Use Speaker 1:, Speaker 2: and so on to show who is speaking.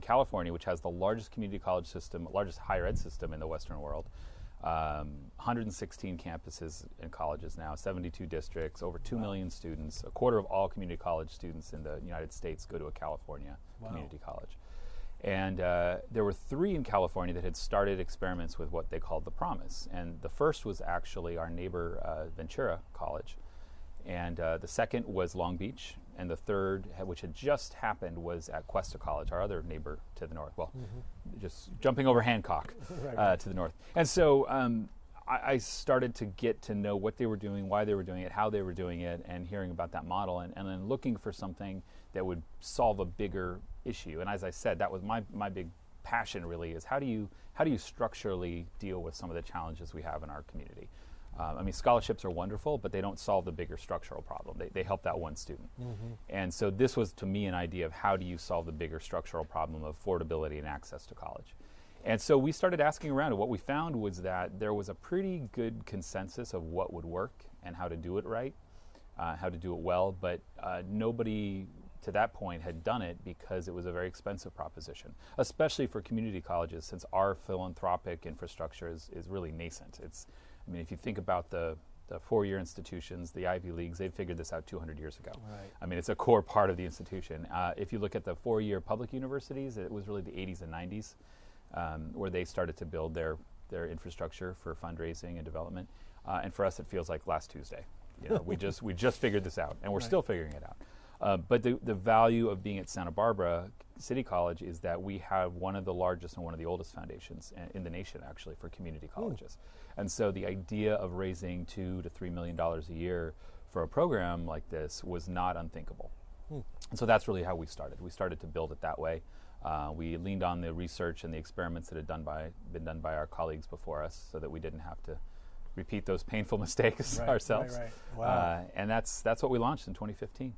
Speaker 1: California, which has the largest community college system, largest higher ed system in the Western world. 116 campuses and colleges now, 72 districts, over 2 million students. A quarter of all community college students in the United States go to a California community college. And there were 3 in California that had started experiments with what they called the Promise. And the first was actually our neighbor Ventura College. And the second was Long Beach. And the third, which had just happened, was at Cuesta College, our other neighbor to the north. Well, just jumping over Hancock to the north. And so I started to get to know what they were doing, why they were doing it, how they were doing it, and hearing about that model, and then looking for something that would solve a bigger issue. And as I said, that was my big passion really, is how do you structurally deal with some of the challenges we have in our community? I mean, scholarships are wonderful, but they don't solve the bigger structural problem. They help that one student. And so this was, to me, an idea of how do you solve the bigger structural problem of affordability and access to college. And so we started asking around, and what we found was that there was a pretty good consensus of what would work and how to do it right, how to do it well, but nobody to that point had done it because it was a very expensive proposition, especially for community colleges, since our philanthropic infrastructure is really nascent. I mean, if you think about the 4-year institutions, the Ivy Leagues, they figured this out 200 years ago.
Speaker 2: Right.
Speaker 1: I mean, it's a core part of the institution. If you look at the 4-year public universities, it was really the 80s and 90s where they started to build their infrastructure for fundraising and development. And for us, it feels like last Tuesday. You know, we just figured this out, and we're still figuring it out. But the value of being at Santa Barbara City College is that we have one of the largest and one of the oldest foundations in the nation, actually, for community colleges. And so the idea of raising $2 to $3 million a year for a program like this was not unthinkable. And so that's really how we started. We started to build it that way. We leaned on the research and the experiments that had been done by our colleagues before us, so that we didn't have to repeat those painful mistakes ourselves.
Speaker 2: Wow.
Speaker 1: And that's what we launched in 2015.